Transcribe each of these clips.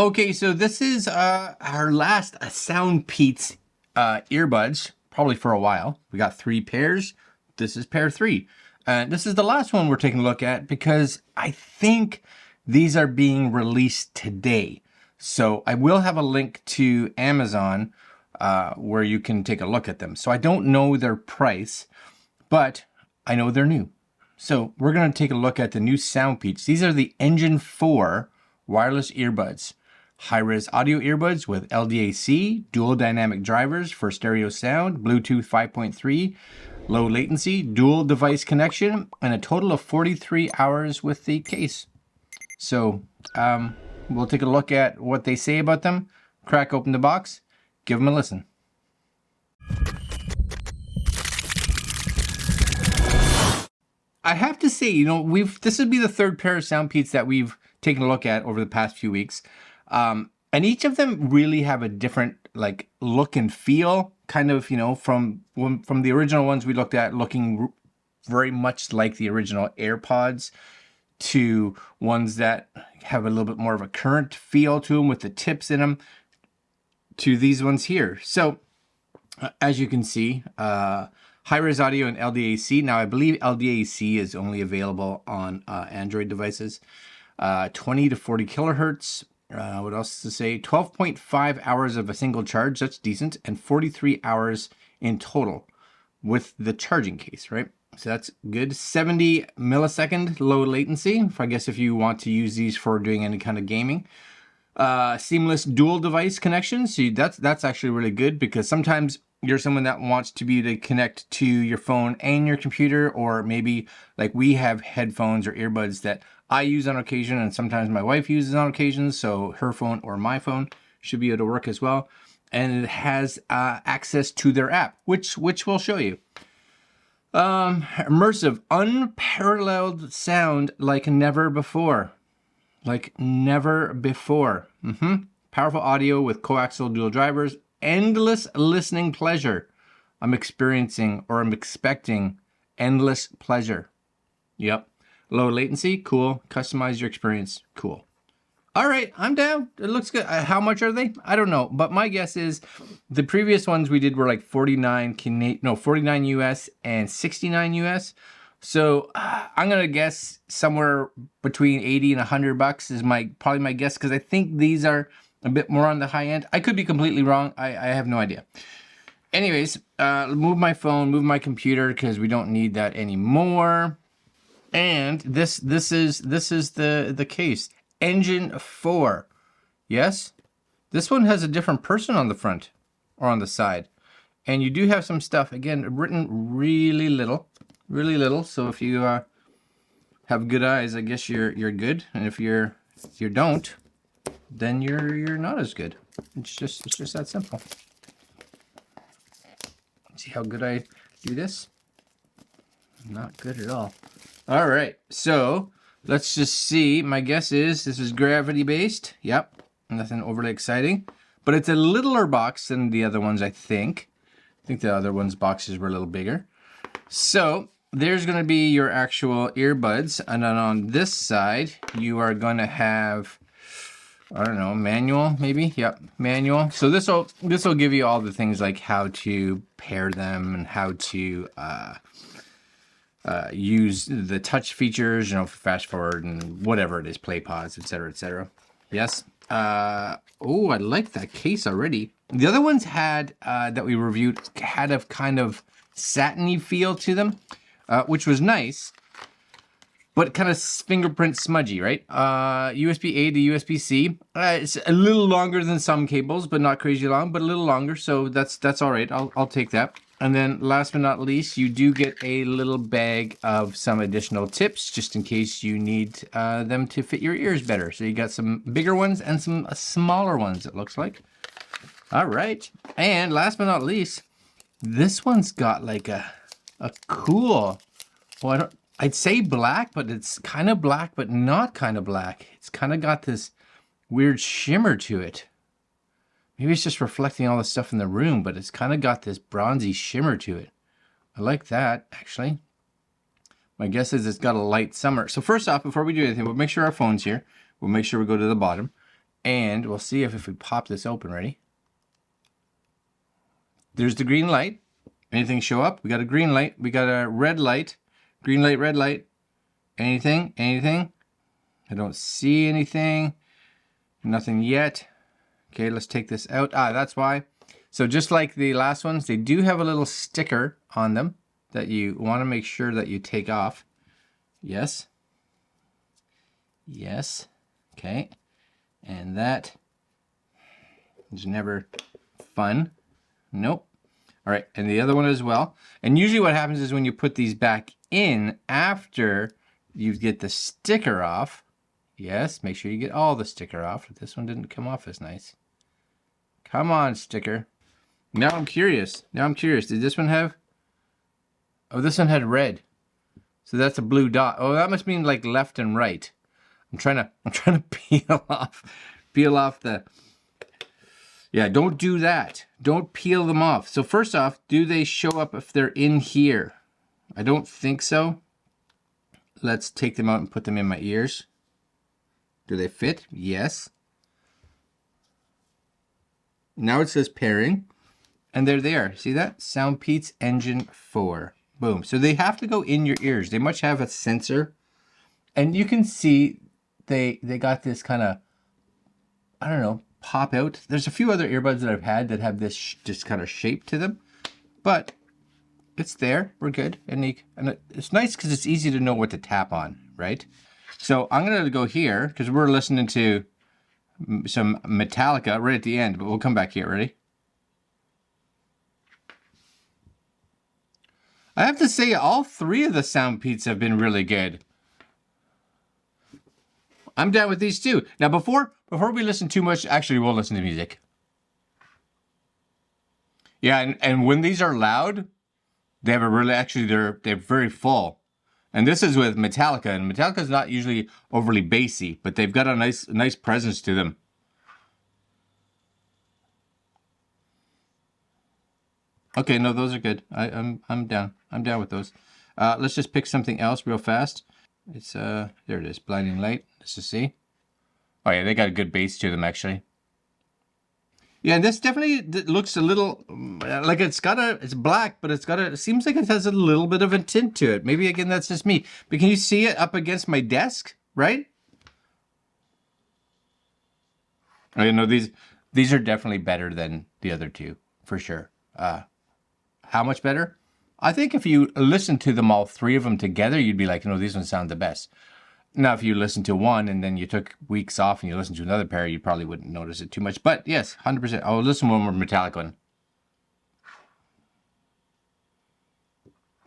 Okay, so this is our last SoundPeats earbuds, probably for a while. We got 3 pairs. This is pair 3. This is the last one we're taking a look at because I think these are being released today. So I will have a link to Amazon where you can take a look at them. So I don't know their price, but I know they're new. So we're going to take a look at the new SoundPeats. These are the Engine4 wireless earbuds. High-res audio earbuds with LDAC, dual dynamic drivers for stereo sound, Bluetooth 5.3, low latency, dual device connection, and a total of 43 hours with the case. So we'll take a look at what they say about them, crack open the box, give them a listen. I have to say, you know, this would be the 3rd pair of SoundPeats that we've taken a look at over the past few weeks. And each of them really have a different like look and feel, kind of, you know, from the original ones we looked at looking very much like the original AirPods to ones that have a little bit more of a current feel to them with the tips in them to these ones here. So as you can see, high-res audio and LDAC. Now I believe LDAC is only available on Android devices. 20 to 40 kilohertz. What else to say? 12.5 hours of a single charge. That's decent. And 43 hours in total with the charging case, right? So that's good. 70 millisecond low latency. I guess if you want to use these for doing any kind of gaming. Seamless dual device connection. So that's actually really good because sometimes you're someone that wants to be able to connect to your phone and your computer, or maybe like we have headphones or earbuds that I use on occasion and sometimes my wife uses on occasion, so her phone or my phone should be able to work as well. And it has access to their app, which we'll show you. Immersive, unparalleled sound like never before. Like never before. Powerful audio with coaxial dual drivers. Endless listening pleasure. I'm experiencing or I'm expecting endless pleasure. Yep. Low latency, cool. Customize your experience, cool. All right, I'm down. It looks good. How much are they? I don't know, but my guess is the previous ones we did were like 49 US and 69 US. So I'm gonna guess somewhere between 80 and 100 bucks is probably my guess, because I think these are a bit more on the high end. I could be completely wrong. I have no idea. Anyways, move my phone, move my computer, because we don't need that anymore. And this is the case. Engine4. Yes? This one has a different person on the front or on the side. And you do have some stuff, again, written really little. Really little. So if you have good eyes, I guess you're good. And if you don't, then you're not as good. It's just that simple. See how good I do this? Not good at all. All right, so let's just see. My guess is this is gravity based. Yep, nothing overly exciting, but it's a littler box than the other ones, I think. I think the other ones' boxes were a little bigger. So there's going to be your actual earbuds, and then on this side you are going to have, I don't know, manual maybe. Yep, manual. So this will give you all the things like how to pair them and how to use the touch features, you know, fast forward and whatever it is, play pause, etc., etc. Yes. Oh, I like that case already. The other ones had that we reviewed had a kind of satiny feel to them, which was nice, but kind of fingerprint smudgy, right? USB-A to USB-C. It's a little longer than some cables, but not crazy long, but a little longer, so that's all right. I'll take that. And then last but not least, you do get a little bag of some additional tips just in case you need them to fit your ears better. So you got some bigger ones and some smaller ones, it looks like. All right. And last but not least, this one's got like a cool, well, I'd say black, but it's kind of black, but not kind of black. It's kind of got this weird shimmer to it. Maybe it's just reflecting all the stuff in the room, but it's kind of got this bronzy shimmer to it. I like that, actually. My guess is it's got a light summer. So first off, before we do anything, we'll make sure our phone's here. We'll make sure we go to the bottom. And we'll see if we pop this open. Ready? There's the green light. Anything show up? We got a green light. We got a red light. Green light, red light. Anything? Anything? I don't see anything. Nothing yet. Okay, let's take this out. That's why. So just like the last ones, they do have a little sticker on them that you want to make sure that you take off. Yes. Yes. Okay. And that is never fun. Nope. All right, and the other one as well. And usually what happens is when you put these back in after you get the sticker off, yes, make sure you get all the sticker off. This one didn't come off as nice. Come on, sticker. Now I'm curious. Did this one have? Oh, this one had red. So that's a blue dot. Oh, that must mean like left and right. I'm trying to peel off the. Yeah, don't do that. Don't peel them off. So first off, do they show up if they're in here? I don't think so. Let's take them out and put them in my ears. Do they fit? Yes. Now it says pairing. And they're there. See that? SoundPeats Engine4. Boom. So they have to go in your ears. They must have a sensor. And you can see they got this kind of, I don't know, pop out. There's a few other earbuds that I've had that have this just kind of shape to them. But it's there. We're good. And it's nice because it's easy to know what to tap on, right? So I'm going to go here because we're listening to some Metallica right at the end. But we'll come back here. Ready? I have to say, all three of the SoundPeats have been really good. I'm down with these too. Now, before we listen too much, actually, we'll listen to music. Yeah, and when these are loud, they have a really, actually, they're very full. And this is with Metallica, and Metallica is not usually overly bassy, but they've got a nice presence to them. Okay, no, those are good. I'm down. I'm down with those. Let's just pick something else real fast. It's there it is, blinding light. Let's just see. Oh yeah, they got a good bass to them actually. Yeah, this definitely looks a little like it's black, but it seems like it has a little bit of a tint to it. Maybe again that's just me. But can you see it up against my desk, right? Oh, you know, these are definitely better than the other two, for sure. How much better? I think if you listen to them, all three of them together, you'd be like, no, these ones sound the best. Now, if you listen to one and then you took weeks off and you listen to another pair, you probably wouldn't notice it too much. But yes, 100%. I'll listen to one more metallic one.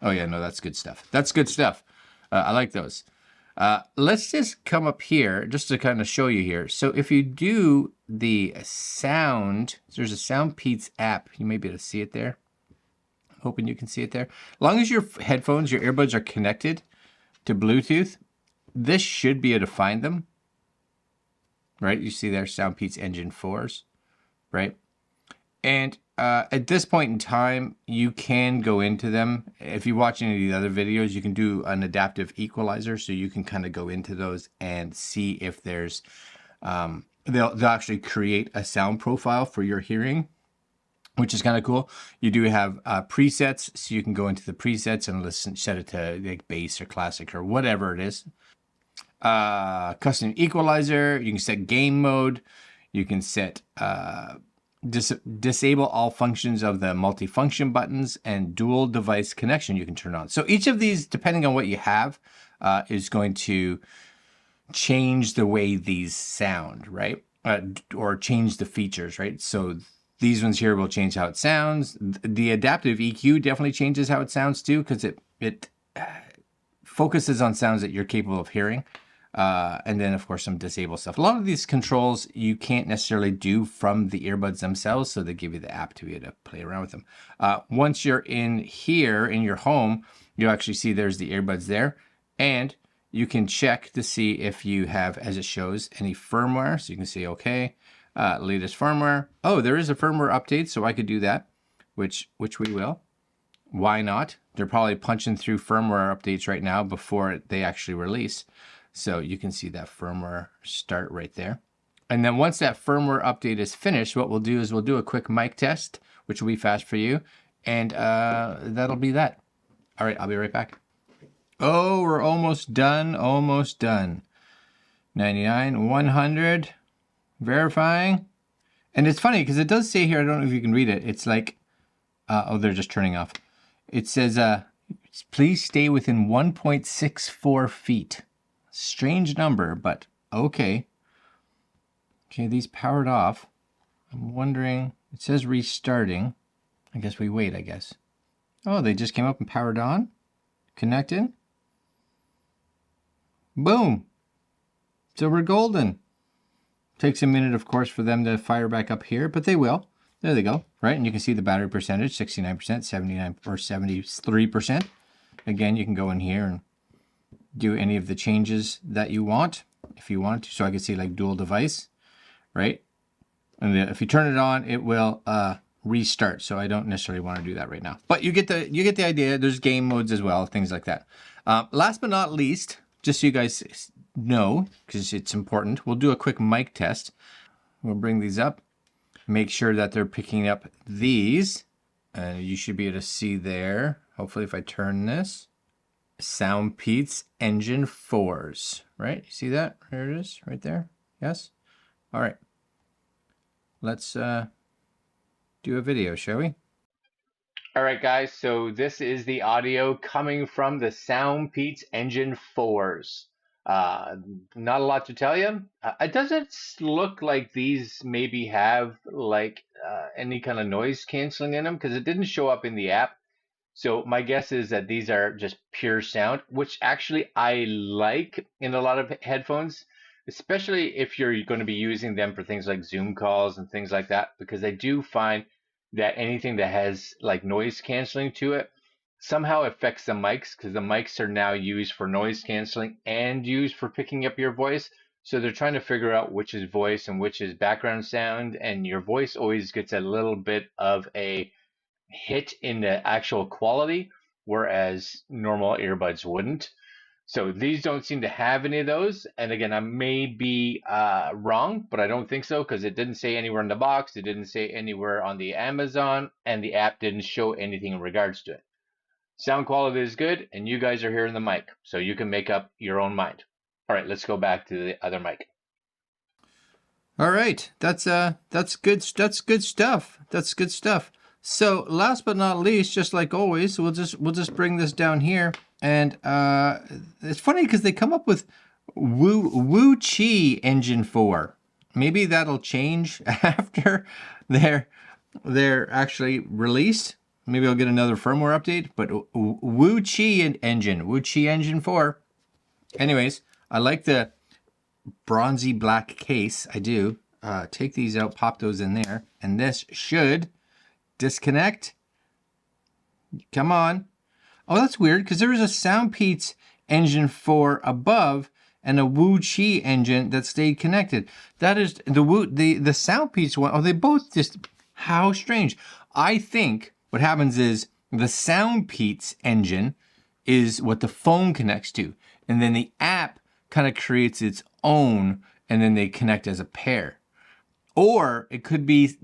Oh yeah, no, that's good stuff. That's good stuff. I like those. Let's just come up here just to kind of show you here. So if you do the sound, there's a SoundPeats app. You may be able to see it there. I'm hoping you can see it there. As long as your headphones, your earbuds are connected to Bluetooth, this should be able to find them. Right? You see there, SoundPeats Engine4s, right? And at this point in time, you can go into them. If you watch any of the other videos, you can do an adaptive equalizer, so you can kind of go into those and see if there's, they'll actually create a sound profile for your hearing, which is kind of cool. You do have presets, so you can go into the presets and listen, set it to like bass or classic or whatever it is. Custom equalizer, you can set game mode, you can set disable all functions of the multifunction buttons, and dual device connection you can turn on. So each of these, depending on what you have, is going to change the way these sound, right? Or change the features, right? So these ones here will change how it sounds. The adaptive EQ definitely changes how it sounds too, because it focuses on sounds that you're capable of hearing. And then, of course, some disable stuff. A lot of these controls you can't necessarily do from the earbuds themselves, so they give you the app to be able to play around with them. Once you're in here, in your home, you'll actually see there's the earbuds there. And you can check to see if you have, as it shows, any firmware. So you can see, okay, latest firmware. Oh, there is a firmware update, so I could do that, which we will. Why not? They're probably punching through firmware updates right now before they actually release. So you can see that firmware start right there. And then once that firmware update is finished, what we'll do is we'll do a quick mic test, which will be fast for you. And that'll be that. All right, I'll be right back. Oh, we're almost done. Almost done. 99, 100. Verifying. And it's funny because it does say here, I don't know if you can read it. It's like, oh, they're just turning off. It says, please stay within 1.64 feet. Strange number, but okay. Okay, these powered off. I'm wondering, it says restarting. I guess we wait, I guess. Oh, they just came up and powered on. Connected. Boom. So we're golden. Takes a minute, of course, for them to fire back up here, but they will. There they go, right? And you can see the battery percentage, 69%, 79, or 73%. Again, you can go in here and do any of the changes that you want, if you want to. So I can see like dual device, right? And if you turn it on, it will restart. So I don't necessarily want to do that right now. But you get the idea. There's game modes as well, things like that. Last but not least, just so you guys know, because it's important, we'll do a quick mic test. We'll bring these up. Make sure that they're picking up these. You should be able to see there. Hopefully if I turn this. SoundPeats Engine4s, right? You see that? There it is, right there. Yes? All right. Let's do a video, shall we? All right, guys. So this is the audio coming from the SoundPeats Engine4s. Not a lot to tell you. It doesn't look like these maybe have like any kind of noise canceling in them because it didn't show up in the app. So my guess is that these are just pure sound, which actually I like in a lot of headphones, especially if you're going to be using them for things like Zoom calls and things like that, because I do find that anything that has like noise canceling to it somehow affects the mics, because the mics are now used for noise canceling and used for picking up your voice. So they're trying to figure out which is voice and which is background sound, and your voice always gets a little bit of a hit in the actual quality, whereas normal earbuds wouldn't. So these don't seem to have any of those. And again, I may be wrong, but I don't think so, because it didn't say anywhere in the box, it didn't say anywhere on the Amazon, and the app didn't show anything in regards to it. Sound quality is good, and you guys are hearing the mic, so you can make up your own mind. All right, let's go back to the other mic. All right, that's good stuff. That's good stuff. So last but not least, just like always, we'll just bring this down here, and it's funny because they come up with Wuchi Engine4. Maybe that'll change after they're actually released. Maybe I'll get another firmware update. But Wuchi Engine4. Anyways, I like the bronzy black case. I do. Take these out, pop those in there, and this should disconnect. Come on. Oh, that's weird, because there is a SoundPeats Engine4 above and a Wuchi engine that stayed connected. That is the SoundPeats one. Oh, they both just, how strange. I think what happens is the SoundPeats engine is what the phone connects to, and then the app kind of creates its own, and then they connect as a pair. Or it could be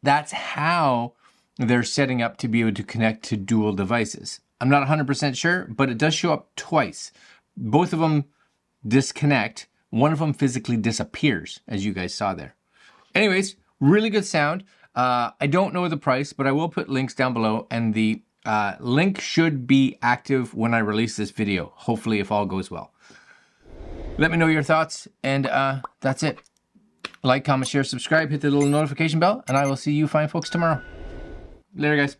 that's how they're setting up to be able to connect to dual devices. I'm not 100% sure, but it does show up twice. Both of them disconnect. One of them physically disappears, as you guys saw there. Anyways, really good sound. I don't know the price, but I will put links down below, and the link should be active when I release this video, hopefully, if all goes well. Let me know your thoughts, and that's it. Like, comment, share, subscribe, hit the little notification bell, and I will see you fine folks tomorrow. Later, guys.